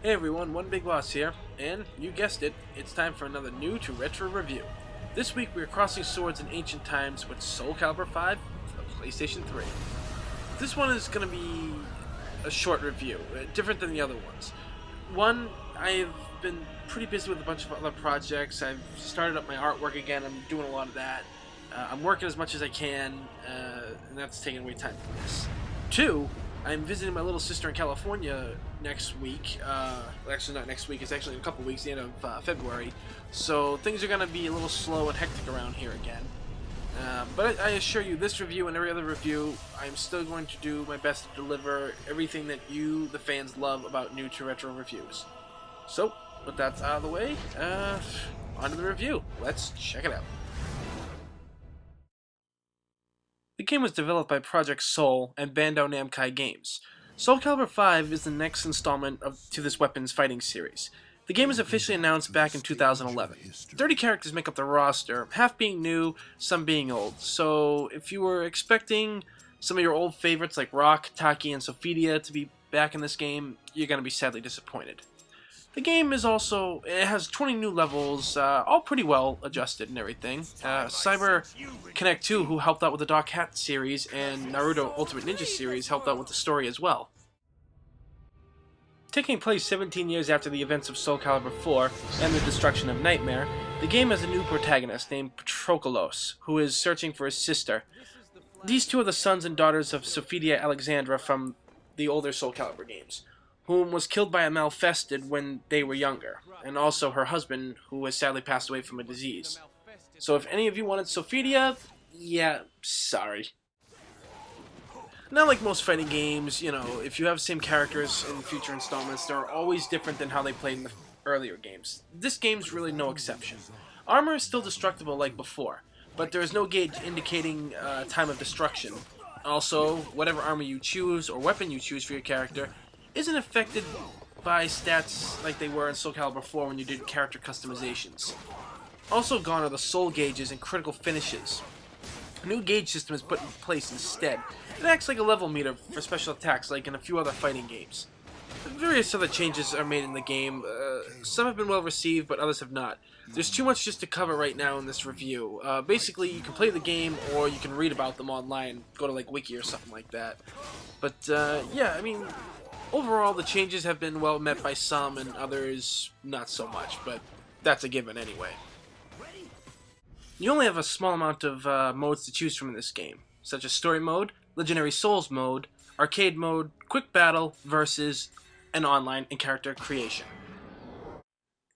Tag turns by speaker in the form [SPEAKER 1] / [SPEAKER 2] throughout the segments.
[SPEAKER 1] Hey everyone, One Big Boss here, and you guessed it, it's time for another new to retro review. This week we are crossing swords in ancient times with Soul Calibur 5 for the PlayStation 3. This one is going to be a short review, different than the other ones. One, I've been pretty busy with a bunch of other projects. I've started up my artwork again, I'm doing a lot of that. I'm working as much as I can, and that's taking away time from this. Two, I'm visiting my little sister in California next week. Actually, not next week. It's actually in a couple weeks, the end of February. So things are going to be a little slow and hectic around here again. But I assure you, this review and every other review, I'm still going to do my best to deliver everything that you, the fans, love about new to retro reviews. So, with that out of the way, on to the review. Let's check it out. The game was developed by Project Soul and Bandai Namco Games. Soul Calibur 5 is the next installment to this weapons fighting series. The game was officially announced back in 2011. 30 characters make up the roster, half being new, some being old. So if you were expecting some of your old favorites like Rock, Taki, and Sophidia to be back in this game, you're going to be sadly disappointed. The game is also, it has 20 new levels, all pretty well adjusted and everything. Cyber Connect 2, who helped out with the Dark Hat series, and Naruto Ultimate Ninja series helped out with the story as well. Taking place 17 years after the events of Soul Calibur 4 and the destruction of Nightmare, the game has a new protagonist named Patroklos, who is searching for his sister. These two are the sons and daughters of Sophidia Alexandra from the older Soul Calibur games, whom was killed by a malfested when they were younger, and also her husband, who has sadly passed away from a disease. So if any of you wanted Sophidia, yeah, sorry. Not like most fighting games, you know, if you have the same characters in future installments, they're always different than how they played in the earlier games. This game's really no exception. Armor is still destructible like before, but there is no gauge indicating time of destruction. Also, whatever armor you choose or weapon you choose for your character isn't affected by stats like they were in Soul Calibur 4 when you did character customizations. Also gone are the soul gauges and critical finishes. A new gauge system is put in place instead. It acts like a level meter for special attacks like in a few other fighting games. Various other changes are made in the game. Some have been well received, but others have not. There's too much just to cover right now in this review. Basically, you can play the game or you can read about them online. Go to like Wiki or something like that. But yeah, I mean, overall, the changes have been well met by some and others not so much, but that's a given anyway. You only have a small amount of modes to choose from in this game, such as Story Mode, Legendary Souls Mode, Arcade Mode, Quick Battle, Versus, and Online and Character Creation.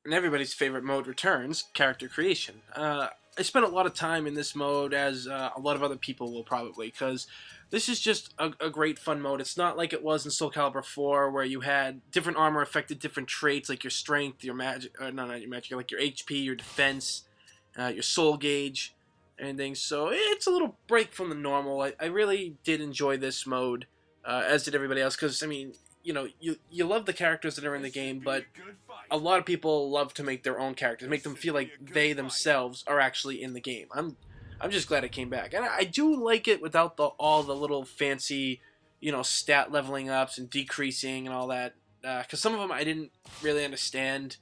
[SPEAKER 1] And everybody's favorite mode returns, Character Creation. I spent a lot of time in this mode, as a lot of other people will probably, because this is just a great fun mode. It's not like it was in Soul Calibur 4, where you had different armor affected different traits, like your strength, your magic, not your magic, like your HP, your defense, your soul gauge, and things. So it's a little break from the normal. I really did enjoy this mode, as did everybody else, because, I mean, you know, you love the characters that are in the game, but a lot of people love to make their own characters, make them feel like they themselves are actually in the game. I'm just glad it came back, and I do like it without all the little fancy, you know, stat leveling ups and decreasing and all that. Because some of them I didn't really understand,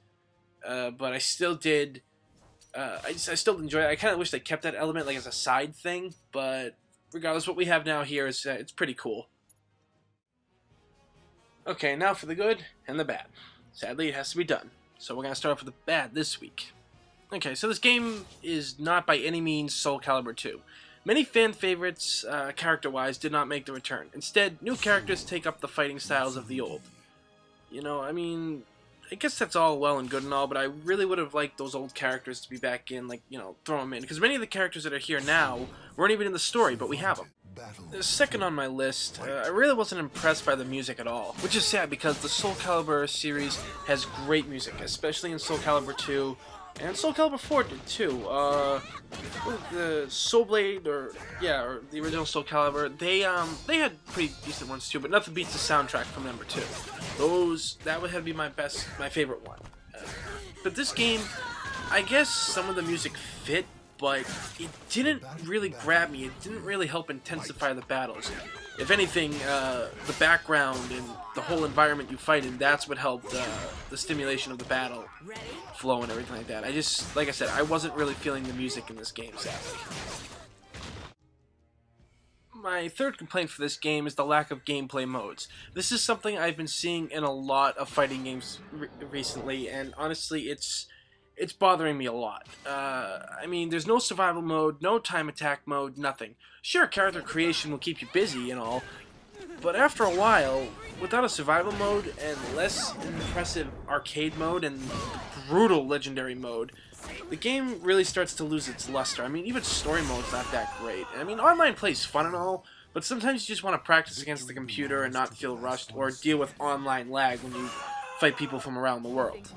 [SPEAKER 1] but I still did. I still enjoy it. I kind of wish they kept that element like as a side thing, but regardless, what we have now here is it's pretty cool. Okay, now for the good and the bad. Sadly, it has to be done. So we're going to start off with the bad this week. Okay, so this game is not by any means Soul Calibur 2. Many fan favorites, character-wise, did not make the return. Instead, new characters take up the fighting styles of the old. You know, I mean, I guess that's all well and good and all, but I really would have liked those old characters to be back in, like, you know, throw them in. Because many of the characters that are here now weren't even in the story, but we have them. Second on my list, I really wasn't impressed by the music at all, which is sad because the Soul Calibur series has great music, especially in Soul Calibur 2, and Soul Calibur 4 did too. The Soul Blade, or the original Soul Calibur, they had pretty decent ones too, but nothing beats the soundtrack from number 2. That would have to be my favorite one. But this game, I guess some of the music fit but it didn't really grab me. It didn't really help intensify the battles. If anything, the background and the whole environment you fight in, that's what helped the stimulation of the battle flow and everything like that. Like I said, I wasn't really feeling the music in this game, sadly. My third complaint for this game is the lack of gameplay modes. This is something I've been seeing in a lot of fighting games recently, and honestly, it's bothering me a lot. I mean, there's no survival mode, no time attack mode, nothing. Sure, character creation will keep you busy and all, but after a while, without a survival mode and less impressive arcade mode and brutal legendary mode, the game really starts to lose its luster. I mean, even story mode's not that great. I mean, online play's fun and all, but sometimes you just want to practice against the computer and not feel rushed or deal with online lag when you fight people from around the world.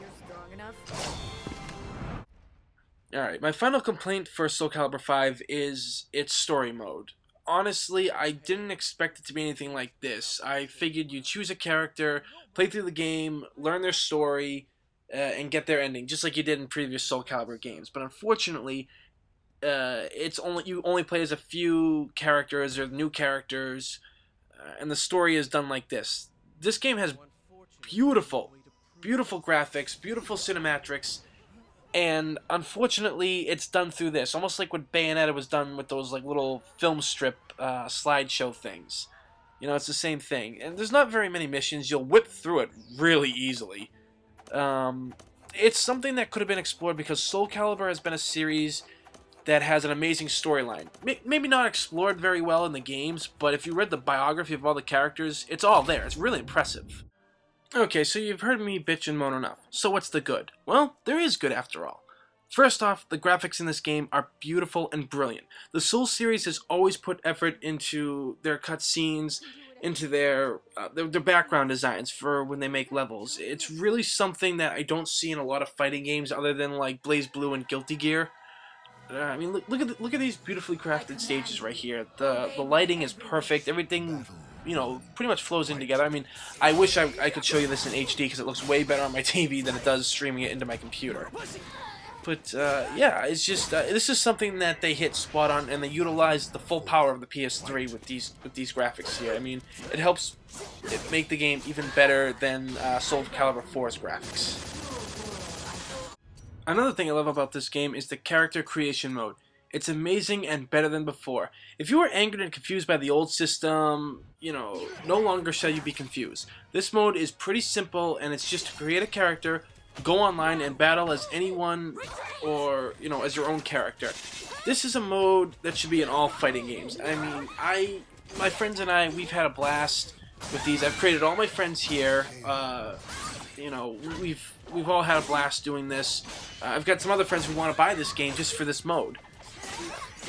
[SPEAKER 1] Alright, my final complaint for Soul Calibur 5 is its story mode. Honestly, I didn't expect it to be anything like this. I figured you'd choose a character, play through the game, learn their story, and get their ending, just like you did in previous Soul Calibur games. But unfortunately, you only play as a few characters or new characters, and the story is done like this. This game has beautiful graphics, beautiful cinematics, and unfortunately, it's done through this, almost like what Bayonetta was done with those like little film strip slideshow things. You know, it's the same thing, and there's not very many missions. You'll whip through it really easily. It's something that could have been explored because Soul Calibur has been a series that has an amazing storyline. Maybe not explored very well in the games, but if you read the biography of all the characters, it's all there. It's really impressive. Okay, so you've heard me bitch and moan enough. So what's the good? Well, there is good after all. First off, the graphics in this game are beautiful and brilliant. The Soul series has always put effort into their cutscenes, into their background designs for when they make levels. It's really something that I don't see in a lot of fighting games other than like BlazBlue and Guilty Gear. I mean, look at these beautifully crafted stages right here. The lighting is perfect. Everything, you know, pretty much flows in together. I mean, I wish I could show you this in HD because it looks way better on my TV than it does streaming it into my computer. But yeah, it's just this is something that they hit spot on, and they utilize the full power of the PS3 with these graphics here. I mean, it helps make the game even better than Soul Calibur 4's graphics. Another thing I love about this game is the character creation mode. It's amazing and better than before. If you were angered and confused by the old system, you know, no longer shall you be confused. This mode is pretty simple, and it's just to create a character, go online and battle as anyone or, you know, as your own character. This is a mode that should be in all fighting games. I mean, my friends and I, we've had a blast with these. I've created all my friends here. You know, we've all had a blast doing this. I've got some other friends who want to buy this game just for this mode.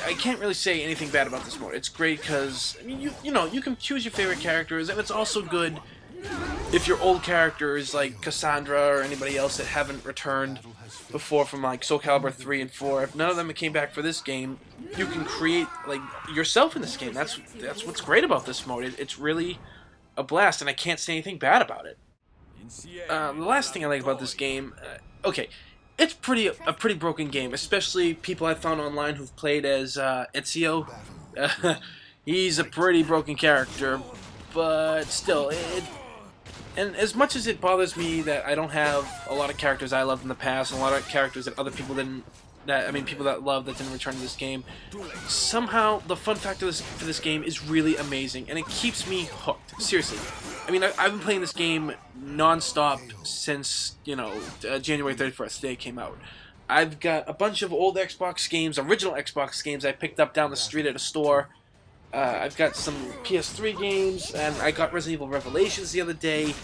[SPEAKER 1] I can't really say anything bad about this mode. It's great because, I mean, you know, you can choose your favorite characters, and it's also good if your old characters like Cassandra or anybody else that haven't returned before from like Soul Calibur 3 and 4, if none of them came back for this game, you can create like yourself in this game. That's what's great about this mode. It's really a blast, and I can't say anything bad about it. The last thing I like about this game, okay, it's a pretty broken game, especially people I found online who've played as Ezio. He's a pretty broken character, but still, and as much as it bothers me that I don't have a lot of characters I loved in the past, and a lot of characters that other people didn't, people that love that didn't return to this game, somehow the fun factor for this game is really amazing, and it keeps me hooked. Seriously. I mean, I've been playing this game non-stop since, you know, January 31st, the day it came out. I've got a bunch of old Xbox games, original Xbox games I picked up down the street at a store. I've got some PS3 games, and I got Resident Evil Revelations the other day.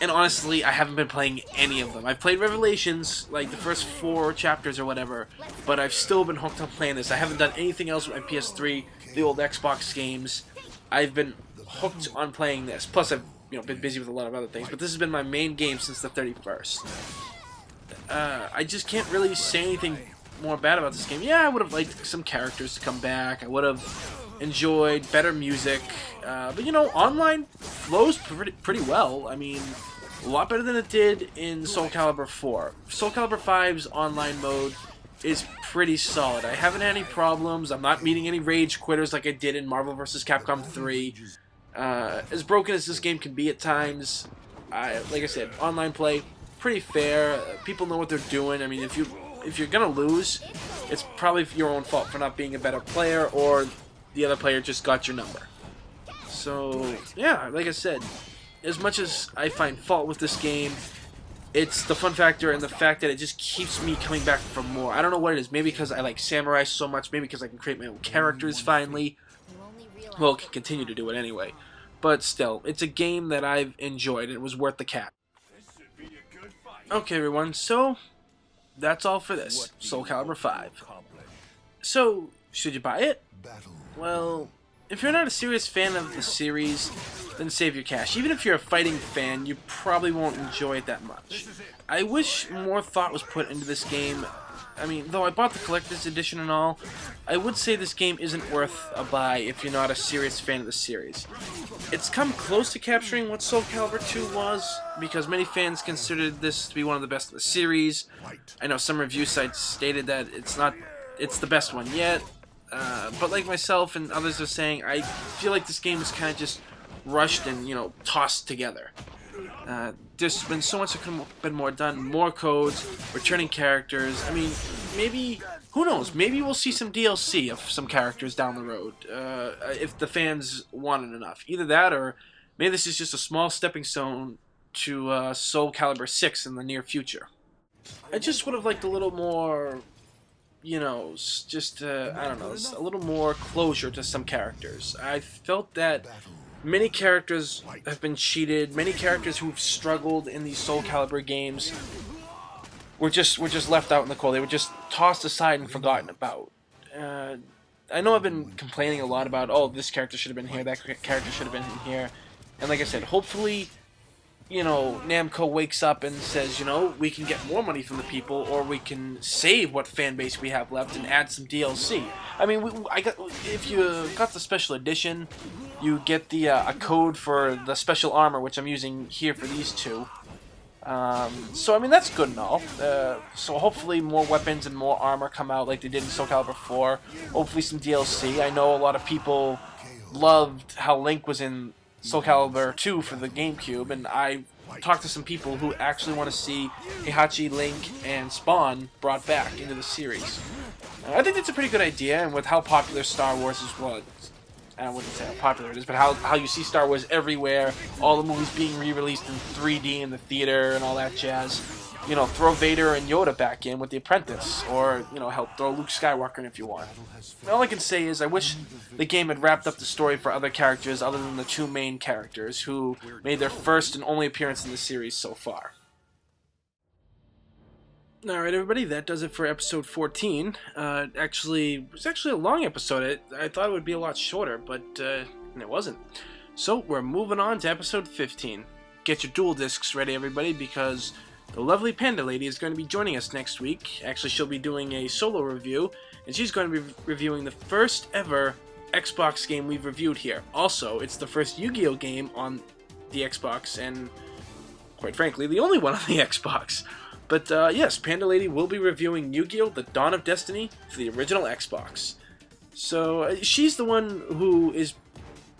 [SPEAKER 1] And honestly, I haven't been playing any of them. I've played Revelations, like the first 4 chapters or whatever, but I've still been hooked on playing this. I haven't done anything else with my PS3, the old Xbox games. I've been hooked on playing this. Plus, I've been busy with a lot of other things, but this has been my main game since the 31st. I just can't really say anything more bad about this game. Yeah, I would have liked some characters to come back. I would have enjoyed better music, but you know, online flows pretty well. I mean, a lot better than it did in Soul Calibur 4. Soul Calibur 5's online mode is pretty solid. I haven't had any problems. I'm not meeting any rage quitters like I did in Marvel vs. Capcom 3. As broken as this game can be at times, like I said, online play, pretty fair. People know what they're doing. I mean, if you're gonna lose, it's probably your own fault for not being a better player, or the other player just got your number. So, yeah, like I said, as much as I find fault with this game, it's the fun factor and the fact that it just keeps me coming back for more. I don't know what it is. Maybe because I like samurai so much. Maybe because I can create my own characters finally. Well, can continue to do it anyway. But still, it's a game that I've enjoyed, and it was worth the cap. Okay, everyone, so that's all for this Soul Calibur 5. So, should you buy it? Well, if you're not a serious fan of the series, then save your cash. Even if you're a fighting fan, you probably won't enjoy it that much. I wish more thought was put into this game. I mean, though I bought the collector's edition and all, I would say this game isn't worth a buy if you're not a serious fan of the series. It's come close to capturing what Soul Calibur 2 was, because many fans considered this to be one of the best of the series. I know some review sites stated that it's the best one yet, but like myself and others are saying, I feel like this game is kind of just rushed and, tossed together. There's been so much that could have been more done, more codes, returning characters. I mean, maybe, who knows, maybe we'll see some DLC of some characters down the road, if the fans want it enough. Either that, or maybe this is just a small stepping stone to Soul Calibur 6 in the near future. I just would have liked a little more, I don't know, a little more closure to some characters. I felt that many characters have been cheated. Many characters who've struggled in these Soul Calibur games were just left out in the cold. They were just tossed aside and forgotten about. I know I've been complaining a lot about, oh, this character should have been here, that character should have been in here. And like I said, hopefully, Namco wakes up and says, we can get more money from the people, or we can save what fan base we have left and add some DLC. I mean, if you got the special edition, you get the a code for the special armor, which I'm using here for these two. So, I mean, that's good and all. So hopefully more weapons and more armor come out like they did in Soul Calibur 4. Hopefully some DLC. I know a lot of people loved how Link was in Soul Calibur 2 for the GameCube, and I talked to some people who actually want to see Heihachi, Link, and Spawn brought back into the series. I think that's a pretty good idea, and with how popular Star Wars is, well, I wouldn't say how popular it is, but how you see Star Wars everywhere, all the movies being re-released in 3D in the theater and all that jazz. Throw Vader and Yoda back in with The Apprentice, or, help throw Luke Skywalker in if you want. All I can say is I wish the game had wrapped up the story for other characters other than the two main characters, who made their first and only appearance in the series so far. Alright, everybody, that does it for episode 14. It was actually a long episode. I thought it would be a lot shorter, but it wasn't. So, we're moving on to episode 15. Get your dual discs ready, everybody, because the lovely Panda Lady is going to be joining us next week. Actually, she'll be doing a solo review, and she's going to be reviewing the first ever Xbox game we've reviewed here. Also, it's the first Yu-Gi-Oh game on the Xbox, and quite frankly, the only one on the Xbox. But yes, Panda Lady will be reviewing Yu-Gi-Oh! The Dawn of Destiny for the original Xbox. So she's the one who is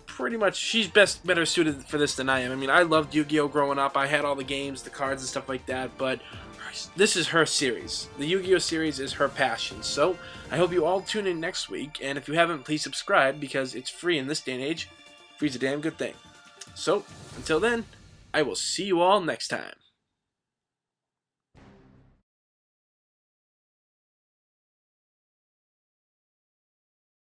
[SPEAKER 1] pretty much, she's better suited for this than I am. I mean, I loved Yu-Gi-Oh! Growing up. I had all the games, the cards and stuff like that, but this is her series. The Yu-Gi-Oh! Series is her passion. So I hope you all tune in next week, and if you haven't, please subscribe, because it's free in this day and age. Free's a damn good thing. So, until then, I will see you all next time.